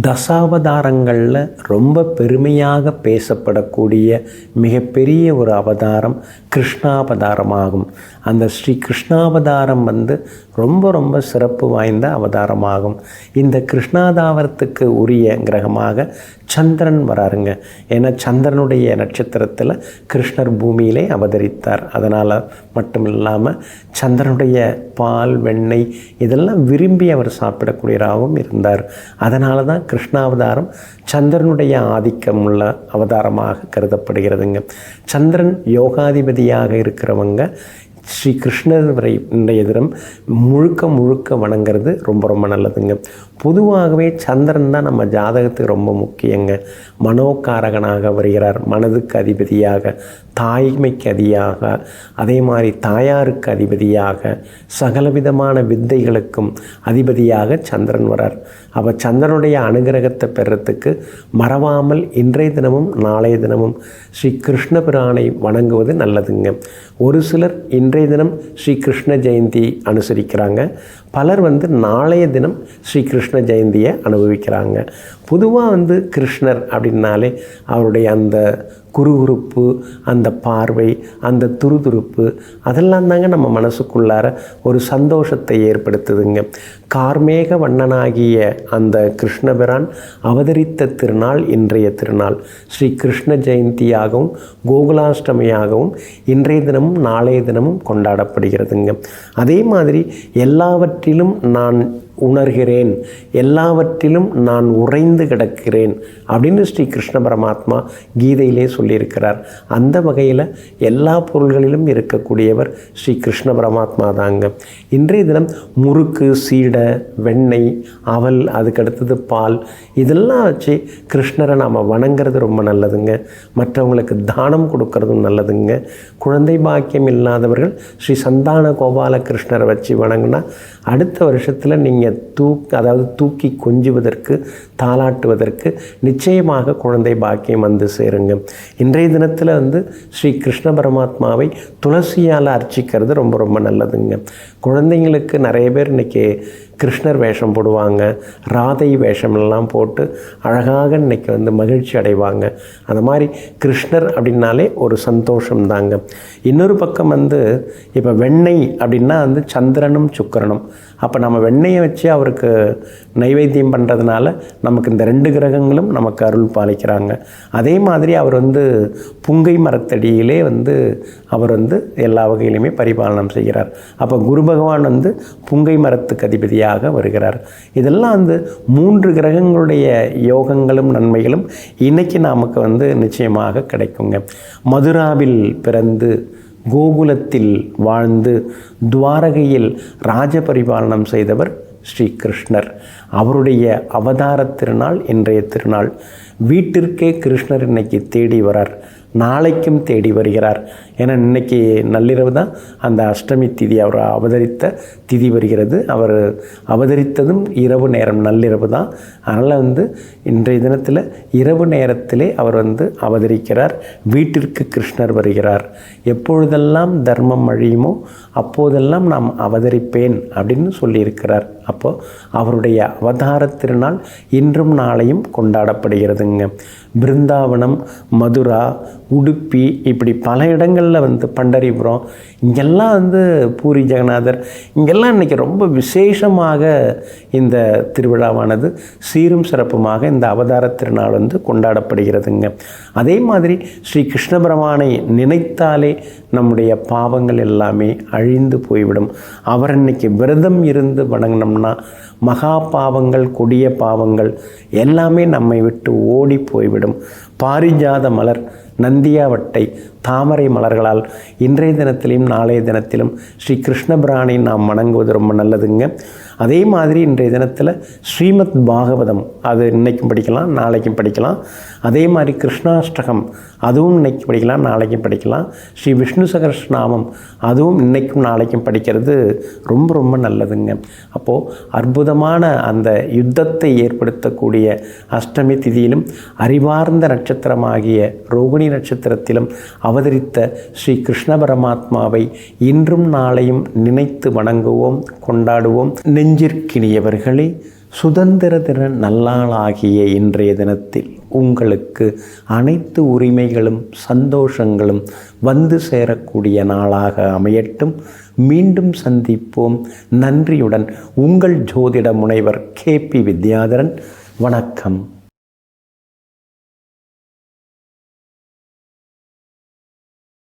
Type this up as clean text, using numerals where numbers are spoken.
தசாவதாரங்களில் ரொம்ப பெருமையாக பேசப்படக்கூடிய மிகப்பெரிய ஒரு அவதாரம் கிருஷ்ணாவதாரமாகும். அந்த ஸ்ரீ கிருஷ்ணாவதாரம் ரொம்ப ரொம்ப சிறப்பு வாய்ந்த அவதாரமாகும். இந்த கிருஷ்ணாவதாரத்துக்கு உரிய கிரகமாக சந்திரன் வராருங்க. ஏன்னா சந்திரனுடைய நட்சத்திரத்தில் கிருஷ்ணர் பூமியிலே அவதரித்தார். அதனால் மட்டும் இல்லாமல் சந்திரனுடைய பால், வெண்ணெய் இதெல்லாம் விரும்பி அவர் சாப்பிடக்கூடியவராகவும் இருந்தார். அதனால தான் கிருஷ்ணாவதாரம் சந்திரனுடைய ஆதிக்கம் உள்ள அவதாரமாக கருதப்படுகிறதுங்க. சந்திரன் யோகாதிபதியாக இருக்கிறவங்க ஸ்ரீ கிருஷ்ணரை இன்றைய தினம் முழுக்க வணங்கிறது ரொம்ப ரொம்ப நல்லதுங்க. பொதுவாகவே சந்திரன் தான் நம்ம ஜாதகத்துக்கு ரொம்ப முக்கியங்க. மனோகாரகனாக வருகிறார், மனதுக்கு அதிபதியாக, தாய்மைக்கு அதியாக, அதே மாதிரி தாயாருக்கு அதிபதியாக, சகலவிதமான வித்தைகளுக்கும் அதிபதியாக சந்திரன் வரார். அப்போ சந்திரனுடைய அனுகிரகத்தை பெறத்துக்கு மறவாமல் இன்றைய தினமும் நாளைய தினமும் ஸ்ரீ கிருஷ்ண பிரானை வணங்குவது நல்லதுங்க. ஒரு சிலர் இன்றைய தினம் ஸ்ரீ கிருஷ்ண ஜெயந்தி அனுசரிக்கிறாங்க, பலர் நாளைய தினம் ஸ்ரீ கிருஷ்ண ஜெயந்தியை அனுபவிக்கிறாங்க. பொதுவாக கிருஷ்ணர் அப்படின்னாலே அவருடைய அந்த குறுகுறுப்பு, அந்த பார்வை, அந்த துருதுருப்பு அதெல்லாம் தாங்க நம்ம மனசுக்குள்ளார ஒரு சந்தோஷத்தை ஏற்படுத்துதுங்க. கார்மேக வண்ணனாகிய அந்த கிருஷ்ணபிரான் அவதரித்த திருநாள் இன்றைய திருநாள். ஸ்ரீ கிருஷ்ண ஜெயந்தியாகவும் கோகுலாஷ்டமியாகவும் இன்றைய தினமும் நாளைய தினமும் கொண்டாடப்படுகிறதுங்க. அதே மாதிரி எல்லாவற்றிலும் நான் உணர்கிறேன், எல்லாவற்றிலும் நான் உறைந்து கிடக்கிறேன் அப்படின்னு ஸ்ரீ கிருஷ்ண பரமாத்மா கீதையிலே சொல்லியிருக்கிறார். அந்த வகையில் எல்லா பொருள்களிலும் இருக்கக்கூடியவர் ஸ்ரீ கிருஷ்ண பரமாத்மா தாங்க. இன்றைய தினம் முறுக்கு, சீடை, வெண்ணெய், அவல், அதுக்கடுத்தது பால் இதெல்லாம் வச்சு கிருஷ்ணரை நாம் வணங்குறது ரொம்ப நல்லதுங்க. மற்றவங்களுக்கு தானம் கொடுக்கறதும் நல்லதுங்க. குழந்தை பாக்கியம் இல்லாதவர்கள் ஸ்ரீ சந்தான கோபால கிருஷ்ணரை வச்சு வணங்கினா அடுத்த வருஷத்தில் நீங்கள் தூக்கி கொஞ்சுவதற்கு, தாளாட்டுவதற்கு நிச்சயமாக குழந்தை பாக்கியம் சேருங்க. இன்றைய தினத்தில் ஸ்ரீ கிருஷ்ண பரமாத்மாவை துளசியால் அர்ச்சிக்கிறது ரொம்ப ரொம்ப நல்லதுங்க. குழந்தைங்களுக்கு நிறைய பேர் இன்றைக்கி கிருஷ்ணர் வேஷம் போடுவாங்க, ராதை வேஷமெல்லாம் போட்டு அழகாக இன்றைக்கி மகிழ்ச்சி அடைவாங்க. அந்த மாதிரி கிருஷ்ணர் அப்படின்னாலே ஒரு சந்தோஷம் தாங்க. இன்னொரு பக்கம் இப்போ வெண்ணெய் அப்படின்னா சந்திரனும் சுக்கிரனும். அப்போ நம்ம வெண்ணெயை வச்சு அவருக்கு நைவேத்தியம் பண்ணுறதுனால நமக்கு இந்த ரெண்டு கிரகங்களும் நமக்கு அருள் பாலிக்கிறாங்க. அதே மாதிரி அவர் புங்கை மரத்தடியிலே அவர் எல்லா வகையிலுமே பரிபாலனம் செய்கிறார். அப்போ குரு பகவான் புங்கை மரத்துக்கு அதிபதியாக வருகிறார். இதெல்லாம் 3 கிரகங்களுடைய யோகங்களும் நன்மைகளும் இன்னைக்கு நமக்கு நிச்சயமாக கிடைக்குங்க. மதுராவில் பிறந்து கோகுலத்தில் வாழ்ந்து துவாரகையில் ராஜ பரிபாலனம் செய்தவர் ஸ்ரீ கிருஷ்ணர். அவருடைய அவதார திருநாள் இன்றைய திருநாள். வீட்டிற்கே கிருஷ்ணர் இன்னைக்கு தேடி வரார், நாளைக்கும் தேடி வருகிறார். ஏன்னா இன்றைக்கி நள்ளிரவு தான் அந்த அஷ்டமி திதி, அவர் அவதரித்த திதி வருகிறது. அவர் அவதரித்ததும் இரவு நேரம், நள்ளிரவு தான். அதனால் இன்றைய தினத்தில் இரவு நேரத்திலே அவர் அவதரிக்கிறார். வீட்டிற்கு கிருஷ்ணர் வருகிறார். எப்பொழுதெல்லாம் தர்மம் அழியுமோ அப்போதெல்லாம் நாம் அவதரிப்பேன் அப்படின்னு சொல்லியிருக்கிறார். அப்போது அவருடைய அவதார திருநாள் இன்றும் நாளையும் கொண்டாடப்படுகிறதுங்க. பிருந்தாவனம், மதுரா, உடுப்பி இப்படி பல இடங்களில் பண்டரிபுரம் இங்கெல்லாம் பூரி ஜெகநாதர் இங்கெல்லாம் இன்றைக்கி ரொம்ப விசேஷமாக இந்த திருவிழாவானது சீரும் சிறப்புமாக இந்த அவதார திருநாள் கொண்டாடப்படுகிறதுங்க. அதே மாதிரி ஸ்ரீ கிருஷ்ண பரமானை நினைத்தாலே நம்முடைய பாவங்கள் எல்லாமே அழிந்து போய்விடும். அவர் இன்னைக்கு விரதம் இருந்து வணங்கினோம்னா மகா பாவங்கள், கொடிய பாவங்கள் எல்லாமே நம்மை விட்டு ஓடி போய்விடும். பாரிஜாத மலர், நந்தியாவட்டை, தாமரை மலர்களால் இன்றைய தினத்திலும் நாளைய தினத்திலும் ஸ்ரீ கிருஷ்ண பிரானை நாம் வணங்குவது ரொம்ப நல்லதுங்க. அதே மாதிரி இன்றைய தினத்தில் ஸ்ரீமத் பாகவதம் அது இன்றைக்கும் படிக்கலாம், நாளைக்கும் படிக்கலாம். அதே மாதிரி கிருஷ்ணாஷ்டகம் அதுவும் இன்றைக்கி படிக்கலாம், நாளைக்கும் படிக்கலாம். ஸ்ரீ விஷ்ணு சகஸ்ரநாமம் அதுவும் இன்றைக்கும் நாளைக்கும் படிக்கிறது ரொம்ப ரொம்ப நல்லதுங்க. அப்போது அற்புதமான அந்த யுத்தத்தை ஏற்படுத்தக்கூடிய அஷ்டமி திதியிலும் அறிவார்ந்த நட்சத்திரமாகிய ரோகிணி நட்சத்திரத்திலும் அவதரித்த ஸ்ரீ கிருஷ்ண பரமாத்மாவை இன்றும் நாளையும் நினைத்து வணங்குவோம், கொண்டாடுவோம். நெஞ்சிற்கினியவர்களே, சுதந்திர தின நல்லாளாகிய இன்றைய தினத்தில் உங்களுக்கு அனைத்து உரிமைகளும் சந்தோஷங்களும் வந்து சேரக்கூடிய நாளாக அமையட்டும். மீண்டும் சந்திப்போம். நன்றியுடன் உங்கள் ஜோதிட முனைவர் KP வித்யாதரன். வணக்கம்.